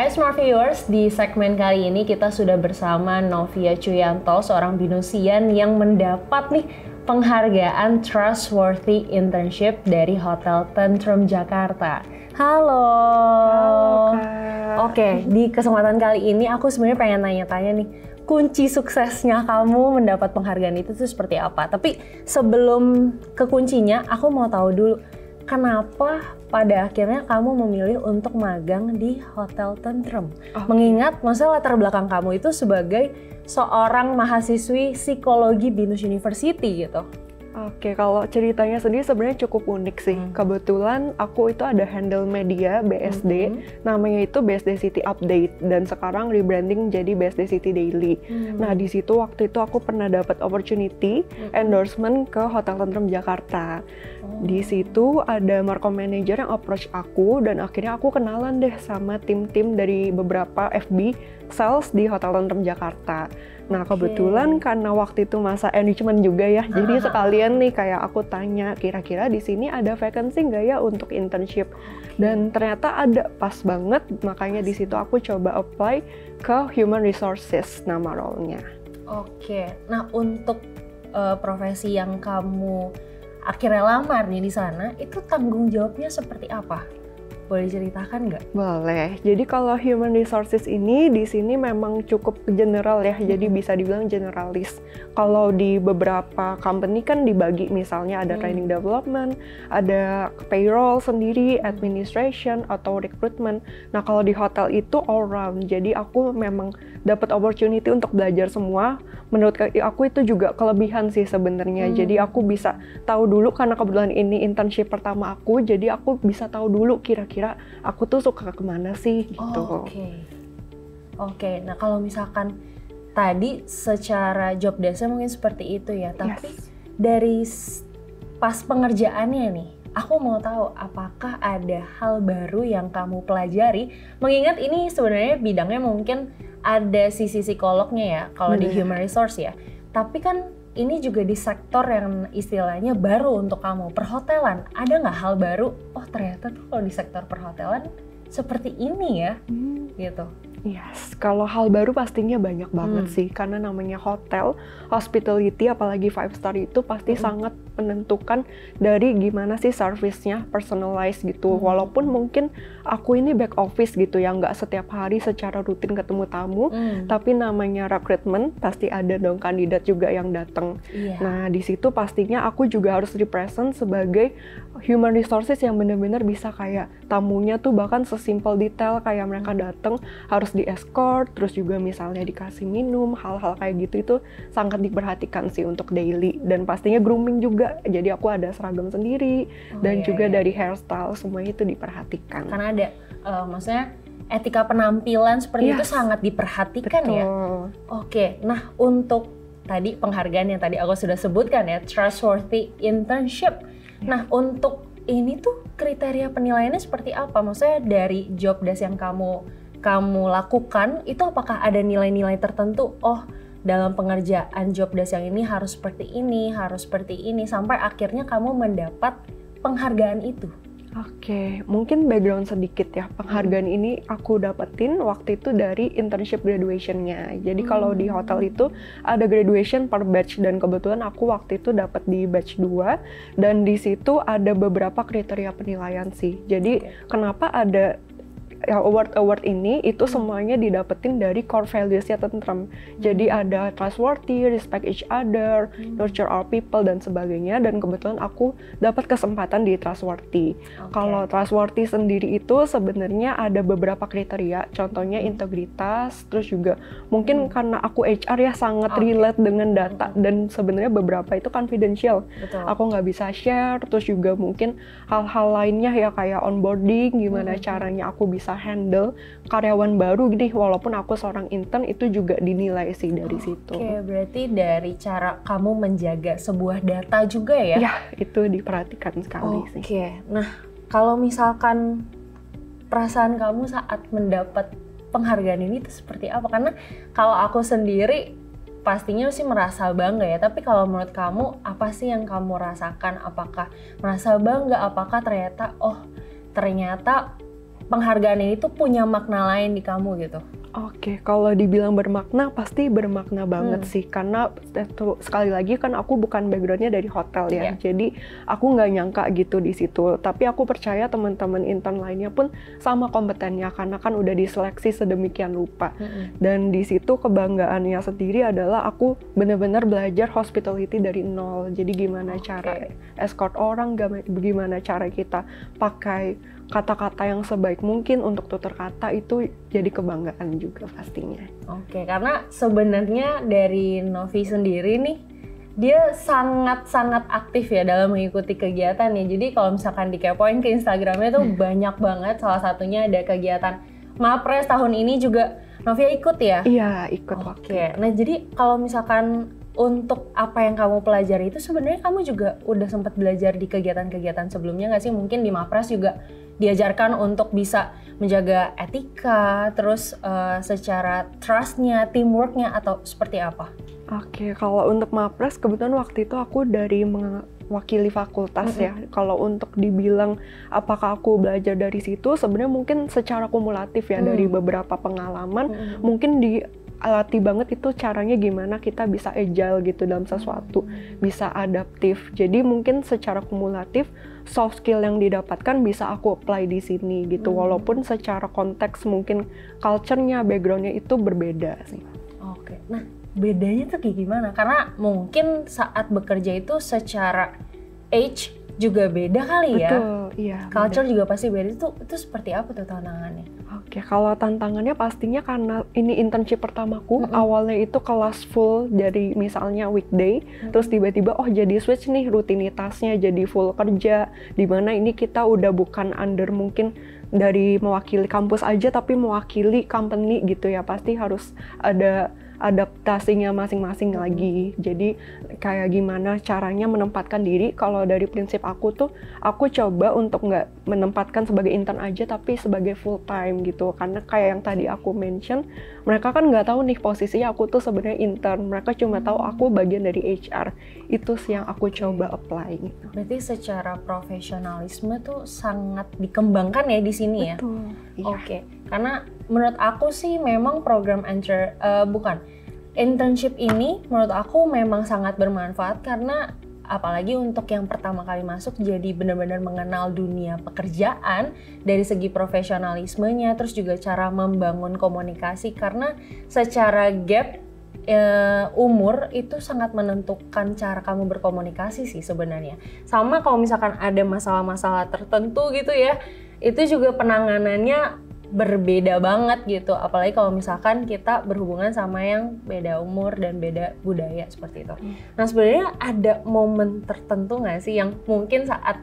Hai Smart Viewers, di segmen kali ini kita sudah bersama Novia Cuyanto, seorang binusian yang mendapat nih penghargaan Trustworthy Internship dari Hotel Tentrum Jakarta. Halo. Halo Kak. Oke, di kesempatan kali ini aku sebenarnya pengen tanya-tanya nih, kunci suksesnya kamu mendapat penghargaan itu tuh seperti apa? Tapi sebelum ke kuncinya, aku mau tahu dulu, kenapa pada akhirnya kamu memilih untuk magang di Hotel Tentrum? Mengingat masalah latar belakang kamu itu sebagai seorang mahasiswi psikologi Binus University gitu. Oke, kalau ceritanya sendiri sebenarnya cukup unik sih. Kebetulan aku itu ada handle media BSD, namanya itu BSD City Update, dan sekarang rebranding jadi BSD City Daily. Nah, di situ waktu itu aku pernah dapat opportunity endorsement ke Hotel Tentrum Jakarta. Di situ ada markom manager yang approach aku, dan akhirnya aku kenalan deh sama tim-tim dari beberapa FB sales di Hotel Tentrum Jakarta. Nah, kebetulan karena waktu itu masa enrichment juga ya, jadi sekalian nih kayak aku tanya, kira-kira di sini ada vacancy nggak ya untuk internship? Dan ternyata ada, pas banget, makanya di situ aku coba apply ke Human Resources nama role-nya. Oke, nah untuk profesi yang kamu akhirnya lamar nih di sana, itu tanggung jawabnya seperti apa? Boleh ceritakan nggak? Boleh. Jadi kalau Human Resources ini di sini memang cukup general ya, jadi bisa dibilang generalis. Kalau di beberapa company kan dibagi, misalnya ada training development, ada payroll sendiri, administration, atau recruitment. Nah, kalau di hotel itu all round, jadi aku memang dapat opportunity untuk belajar semua. Menurut aku itu juga kelebihan sih sebenarnya. Jadi aku bisa tahu dulu, karena kebetulan ini internship pertama aku, jadi aku bisa tahu dulu kira-kira aku tuh suka kemana sih gitu. Oke. Nah, kalau misalkan tadi secara job desk mungkin seperti itu ya, tapi dari pas pengerjaannya nih, aku mau tahu apakah ada hal baru yang kamu pelajari, mengingat ini sebenarnya bidangnya mungkin ada sisi psikolognya ya kalau di human resource ya, tapi kan ini juga di sektor yang istilahnya baru untuk kamu, perhotelan. Ada nggak hal baru? Oh, ternyata tuh kalau di sektor perhotelan seperti ini ya, gitu. Yes, kalau hal baru pastinya banyak banget sih, karena namanya hotel, hospitality, apalagi 5-star itu pasti sangat menentukan dari gimana sih service-nya, personalized gitu. Walaupun mungkin aku ini back office gitu ya, nggak setiap hari secara rutin ketemu tamu, tapi namanya recruitment, pasti ada dong kandidat juga yang datang. Nah, di situ pastinya aku juga harus represent sebagai human resources yang benar-benar bisa kayak tamunya tuh bahkan sesimpel detail kayak mereka datang harus di escort, terus juga misalnya dikasih minum, hal-hal kayak gitu itu sangat diperhatikan sih untuk daily. Dan pastinya grooming juga, jadi aku ada seragam sendiri, dan juga dari hairstyle, semuanya itu diperhatikan. Karena ada, maksudnya etika penampilan seperti itu sangat diperhatikan. Betul. Ya. Oke, nah untuk tadi penghargaan yang tadi aku sudah sebutkan ya, Trustworthy Internship. Nah, untuk ini tuh kriteria penilaiannya seperti apa? Maksudnya dari job desk yang kamu lakukan, itu apakah ada nilai-nilai tertentu? Oh, dalam pengerjaan job desk yang ini harus seperti ini, sampai akhirnya kamu mendapat penghargaan itu. Oke, mungkin background sedikit ya. Penghargaan ini aku dapetin waktu itu dari internship graduation-nya. Jadi kalau di hotel itu ada graduation per batch, dan kebetulan aku waktu itu dapat di batch 2, dan di situ ada beberapa kriteria penilaian sih. Jadi kenapa ada award ini itu semuanya didapetin dari core values-nya Tentrum. Jadi ada trustworthy, respect each other, nurture our people, dan sebagainya. Dan kebetulan aku dapat kesempatan di trustworthy. Kalau trustworthy sendiri itu sebenarnya ada beberapa kriteria, contohnya integritas, terus juga mungkin karena aku HR ya sangat relate dengan data, dan sebenarnya beberapa itu confidential. Aku nggak bisa share, terus juga mungkin hal-hal lainnya ya kayak onboarding, gimana caranya aku bisa handle karyawan baru gitu, walaupun aku seorang intern, itu juga dinilai sih dari situ. Oke, berarti dari cara kamu menjaga sebuah data juga ya? Ya, itu diperhatikan sekali sih. Oke, nah kalau misalkan perasaan kamu saat mendapat penghargaan ini itu seperti apa? Karena kalau aku sendiri pastinya sih merasa bangga ya, tapi kalau menurut kamu apa sih yang kamu rasakan? Apakah merasa bangga? Apakah ternyata penghargaan ini tuh punya makna lain di kamu gitu? Oke, kalau dibilang bermakna, pasti bermakna banget sih. Karena sekali lagi kan aku bukan backgroundnya dari hotel ya. Jadi aku nggak nyangka gitu di situ. Tapi aku percaya teman-teman intern lainnya pun sama kompetennya karena kan udah diseleksi sedemikian rupa. Dan di situ kebanggaannya sendiri adalah aku benar-benar belajar hospitality dari nol. Jadi gimana cara escort orang, gimana cara kita pakai kata-kata yang sebaik mungkin untuk tutur kata, itu jadi kebanggaan juga pastinya. Oke, karena sebenarnya dari Novi sendiri nih, dia sangat-sangat aktif ya dalam mengikuti kegiatan ya. Jadi kalau misalkan dikepoin ke Instagramnya tuh banyak banget, salah satunya ada kegiatan Mapres tahun ini juga Novia ikut ya? Iya, ikut waktu. Oke, nah jadi kalau misalkan untuk apa yang kamu pelajari itu sebenarnya kamu juga udah sempat belajar di kegiatan-kegiatan sebelumnya nggak sih? Mungkin di Mapres juga diajarkan untuk bisa menjaga etika, terus secara trust-nya, teamwork-nya, atau seperti apa? Oke, kalau untuk Mapres kebetulan waktu itu aku dari mewakili fakultas ya. Kalau untuk dibilang apakah aku belajar dari situ, sebenarnya mungkin secara kumulatif ya dari beberapa pengalaman, mungkin dilatih banget itu caranya gimana kita bisa agile gitu dalam sesuatu, bisa adaptif. Jadi mungkin secara kumulatif soft skill yang didapatkan bisa aku apply di sini gitu, walaupun secara konteks mungkin culture-nya, background-nya itu berbeda sih. Oke, nah bedanya tuh kayak gimana? Karena mungkin saat bekerja itu secara age juga beda kali ya. Betul, iya. Culture juga pasti beda. Itu seperti apa tuh tantangannya? Oke, kalau tantangannya pastinya karena ini internship pertamaku, awalnya itu kelas full dari misalnya weekday, terus tiba-tiba jadi switch nih rutinitasnya jadi full kerja, di mana ini kita udah bukan under mungkin dari mewakili kampus aja tapi mewakili company gitu ya, pasti harus ada adaptasinya masing-masing lagi. Jadi kayak gimana caranya menempatkan diri. Kalau dari prinsip aku tuh, aku coba untuk nggak menempatkan sebagai intern aja tapi sebagai full time gitu. Karena kayak yang tadi aku mention, mereka kan nggak tahu nih posisinya aku tuh sebenarnya intern. Mereka cuma tahu aku bagian dari HR. Itu sih yang aku coba apply gitu. Berarti secara profesionalisme tuh sangat dikembangkan ya di sini ya? Betul. Iya. Oke, karena menurut aku sih memang program internship ini menurut aku memang sangat bermanfaat karena apalagi untuk yang pertama kali masuk jadi benar-benar mengenal dunia pekerjaan dari segi profesionalismenya, terus juga cara membangun komunikasi karena secara gap umur itu sangat menentukan cara kamu berkomunikasi sih sebenarnya. Sama kalau misalkan ada masalah-masalah tertentu gitu ya, itu juga penanganannya berbeda banget gitu, apalagi kalau misalkan kita berhubungan sama yang beda umur dan beda budaya seperti itu. Nah sebenarnya ada momen tertentu nggak sih yang mungkin saat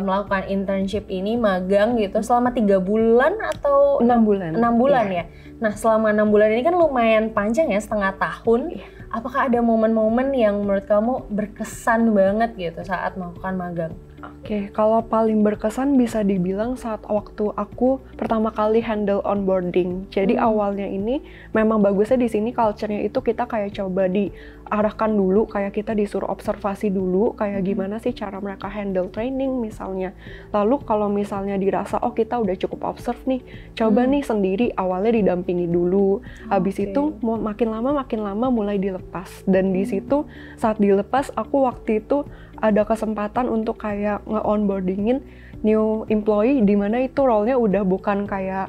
melakukan internship ini magang gitu selama 3 bulan atau 6 bulan? 6 bulan ya. Nah selama 6 bulan ini kan lumayan panjang ya, setengah tahun. Apakah ada momen-momen yang menurut kamu berkesan banget gitu saat melakukan magang? Oke, kalau paling berkesan bisa dibilang saat waktu aku pertama kali handle onboarding. Jadi awalnya ini memang bagusnya di sini culture-nya itu kita kayak coba diarahkan dulu, kayak kita disuruh observasi dulu, kayak gimana sih cara mereka handle training misalnya. Lalu kalau misalnya dirasa kita udah cukup observe nih, coba nih sendiri awalnya didampingi dulu. Habis itu makin lama mulai dilepas. Dan di situ saat dilepas aku waktu itu ada kesempatan untuk kayak nge-onboardingin new employee di mana itu role-nya udah bukan kayak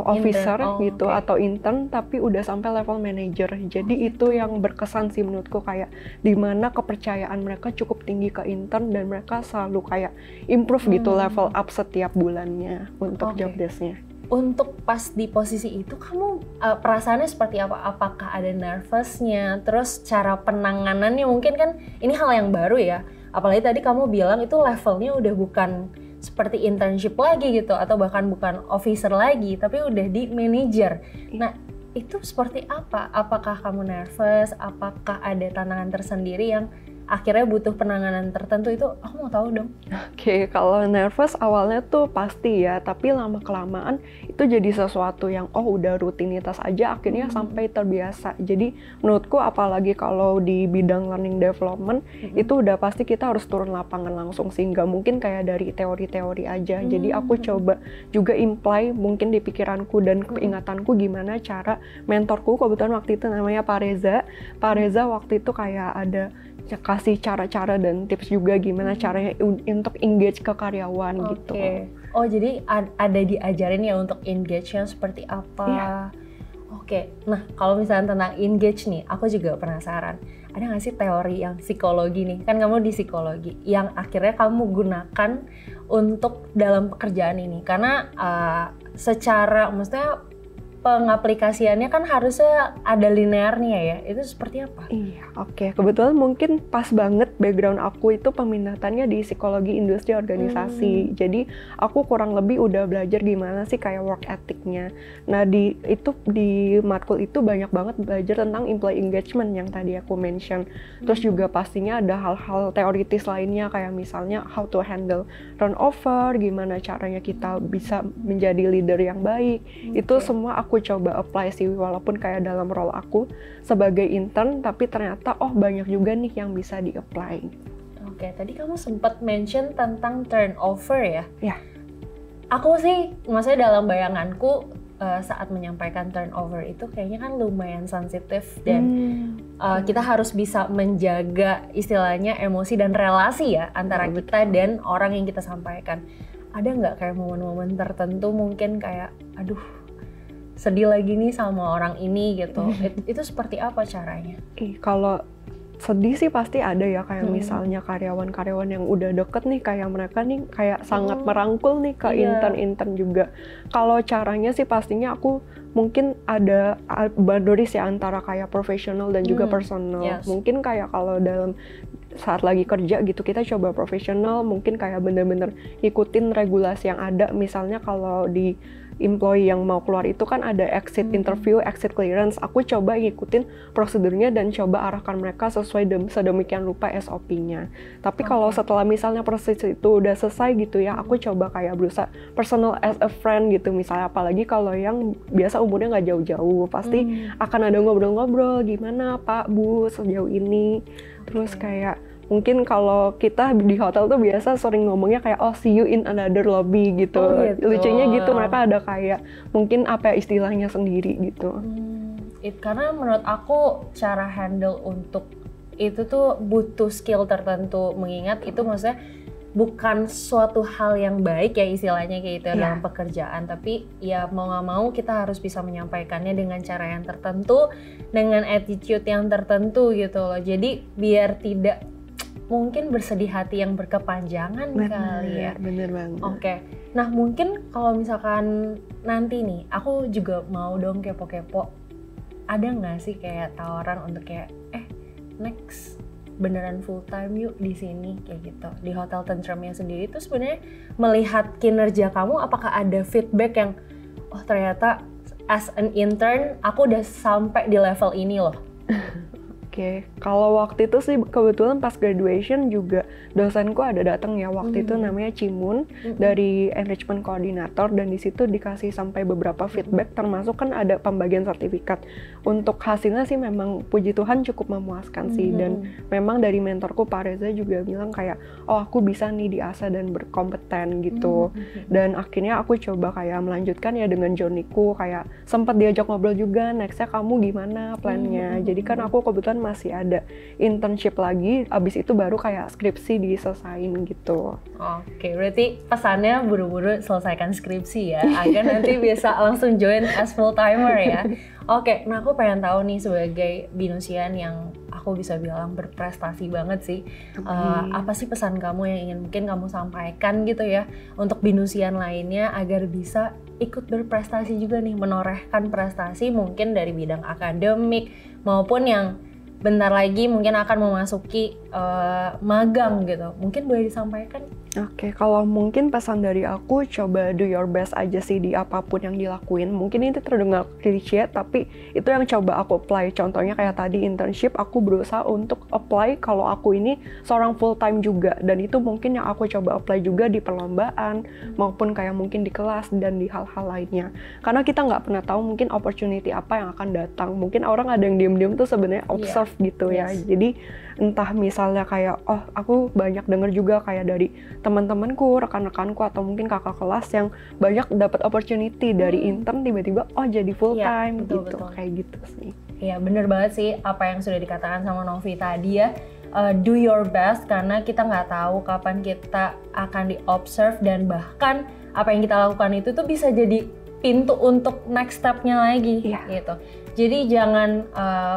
officer gitu atau intern tapi udah sampai level manager. Jadi itu yang berkesan sih menurutku, kayak di mana kepercayaan mereka cukup tinggi ke intern dan mereka selalu kayak improve gitu, level up setiap bulannya untuk job desk-nya. Untuk pas di posisi itu kamu perasaannya seperti apa? Apakah ada nervousnya? Terus cara penanganannya mungkin kan ini hal yang baru ya. Apalagi tadi kamu bilang itu levelnya udah bukan seperti internship lagi gitu, atau bahkan bukan officer lagi, tapi udah di manager. Nah, itu seperti apa? Apakah kamu nervous? Apakah ada tantangan tersendiri yang akhirnya butuh penanganan tertentu itu aku mau tahu dong. Oke, kalau nervous awalnya tuh pasti ya, tapi lama-kelamaan itu jadi sesuatu yang udah rutinitas aja akhirnya sampai terbiasa. Jadi menurutku apalagi kalau di bidang learning development itu udah pasti kita harus turun lapangan langsung sih, nggak mungkin kayak dari teori-teori aja. Jadi aku coba juga imply mungkin di pikiranku dan keingatanku gimana cara mentorku, kebetulan waktu itu namanya Pak Reza. Pak Reza waktu itu kayak ada kasih cara-cara dan tips juga gimana caranya untuk engage ke karyawan gitu. Oh jadi ada diajarin ya untuk engage-nya seperti apa? Iya. Oke, nah kalau misalnya tentang engage nih, aku juga penasaran. Ada nggak sih teori yang psikologi nih? Kan kamu di psikologi, yang akhirnya kamu gunakan untuk dalam pekerjaan ini. Karena secara, maksudnya pengaplikasiannya kan harusnya ada linearnya ya, itu seperti apa? Iya, oke. Kebetulan mungkin pas banget background aku itu peminatannya di psikologi industri organisasi. Jadi aku kurang lebih udah belajar gimana sih kayak work ethicnya. Nah di matkul itu banyak banget belajar tentang employee engagement yang tadi aku mention. Terus juga pastinya ada hal-hal teoritis lainnya kayak misalnya how to handle turnover, gimana caranya kita bisa menjadi leader yang baik. Itu semua aku coba apply sih, walaupun kayak dalam role aku sebagai intern, tapi ternyata banyak juga nih yang bisa di-apply. Oke, tadi kamu sempat mention tentang turnover ya? Ya. Aku sih, maksudnya dalam bayanganku saat menyampaikan turnover itu kayaknya kan lumayan sensitif dan kita harus bisa menjaga istilahnya emosi dan relasi ya antara kita dan orang yang kita sampaikan. Ada nggak kayak momen-momen tertentu mungkin kayak, aduh sedih lagi nih sama orang ini gitu, itu seperti apa caranya? Kalau sedih sih pasti ada ya, kayak misalnya karyawan-karyawan yang udah deket nih, kayak mereka nih kayak sangat merangkul nih ke intern-intern juga. Kalau caranya sih pastinya aku mungkin ada boundaries ya antara kayak profesional dan juga personal. Mungkin kayak kalau dalam saat lagi kerja gitu kita coba profesional, mungkin kayak bener-bener ikutin regulasi yang ada. Misalnya kalau di employee yang mau keluar itu kan ada exit interview, exit clearance. Aku coba ngikutin prosedurnya dan coba arahkan mereka sesuai sedemikian rupa SOP-nya. Tapi kalau setelah misalnya proses itu udah selesai gitu ya, aku coba kayak berusaha personal as a friend gitu. Misalnya apalagi kalau yang biasa umurnya nggak jauh-jauh, pasti akan ada ngobrol-ngobrol gimana Pak, Bu sejauh ini. Terus kayak mungkin kalau kita di hotel tuh biasa sering ngomongnya kayak see you in another lobby gitu. Lucunya gitu, mereka ada kayak mungkin apa istilahnya sendiri gitu. Karena menurut aku cara handle untuk itu tuh butuh skill tertentu, mengingat itu maksudnya bukan suatu hal yang baik ya istilahnya kayak gitu dalam pekerjaan, tapi ya mau nggak mau kita harus bisa menyampaikannya dengan cara yang tertentu, dengan attitude yang tertentu gitu loh. Jadi biar tidak mungkin bersedih hati yang berkepanjangan kali ya. Bener banget. Oke. Nah mungkin kalau misalkan nanti nih, aku juga mau dong kepo-kepo. Ada nggak sih kayak tawaran untuk kayak, next beneran full time yuk di sini kayak gitu di Hotel Tentremnya sendiri? Itu sebenarnya melihat kinerja kamu, apakah ada feedback yang, ternyata as an intern aku udah sampai di level ini loh. Oke, kalau waktu itu sih kebetulan pas graduation juga dosenku ada datang ya waktu itu, namanya Cimun dari Enrichment Coordinator, dan di situ dikasih sampai beberapa feedback, termasuk kan ada pembagian sertifikat. Untuk hasilnya sih memang puji Tuhan cukup memuaskan sih, dan memang dari mentorku Pak Reza juga bilang kayak aku bisa nih diasah dan berkompeten gitu. Dan akhirnya aku coba kayak melanjutkan ya dengan journey-ku, kayak sempat diajak ngobrol juga, next-nya kamu gimana plan-nya. Jadi kan aku kebetulan masih ada internship lagi, abis itu baru kayak skripsi diselesain gitu. Oke, berarti pesannya buru-buru selesaikan skripsi ya, agar nanti bisa langsung join as full timer ya. Oke, nah aku pengen tahu nih sebagai Binusian yang aku bisa bilang berprestasi banget sih, apa sih pesan kamu yang ingin mungkin kamu sampaikan gitu ya untuk Binusian lainnya agar bisa ikut berprestasi juga nih, menorehkan prestasi mungkin dari bidang akademik maupun yang bentar lagi mungkin akan memasuki magang gitu. Mungkin boleh disampaikan? Oke, kalau mungkin pesan dari aku, coba do your best aja sih di apapun yang dilakuin. Mungkin ini terdengar klise, tapi itu yang coba aku apply. Contohnya kayak tadi internship, aku berusaha untuk apply kalau aku ini seorang full time juga. Dan itu mungkin yang aku coba apply juga di perlombaan, maupun kayak mungkin di kelas dan di hal-hal lainnya. Karena kita nggak pernah tahu mungkin opportunity apa yang akan datang. Mungkin orang ada yang diem-diem tuh sebenarnya observe gitu ya. Jadi entah misalnya kayak, oh aku banyak denger juga kayak dari teman-temanku, rekan-rekanku, atau mungkin kakak kelas yang banyak dapat opportunity dari intern tiba-tiba oh jadi full time gitu, kayak gitu sih. Iya bener banget sih apa yang sudah dikatakan sama Novi tadi ya. Do your best karena kita nggak tahu kapan kita akan di-observe, dan bahkan apa yang kita lakukan itu tuh bisa jadi pintu untuk next step-nya lagi gitu. Jadi jangan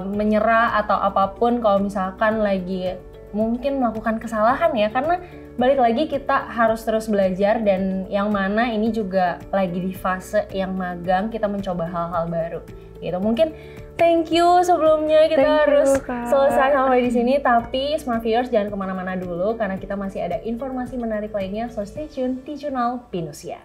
menyerah atau apapun kalau misalkan lagi mungkin melakukan kesalahan ya, karena balik lagi kita harus terus belajar, dan yang mana ini juga lagi di fase yang magang, kita mencoba hal-hal baru gitu. Mungkin thank you sebelumnya, kita harus selesai sampai di sini, tapi Smart Viewers jangan kemana-mana dulu karena kita masih ada informasi menarik lainnya, so stay tune di Jurnal Pinusia.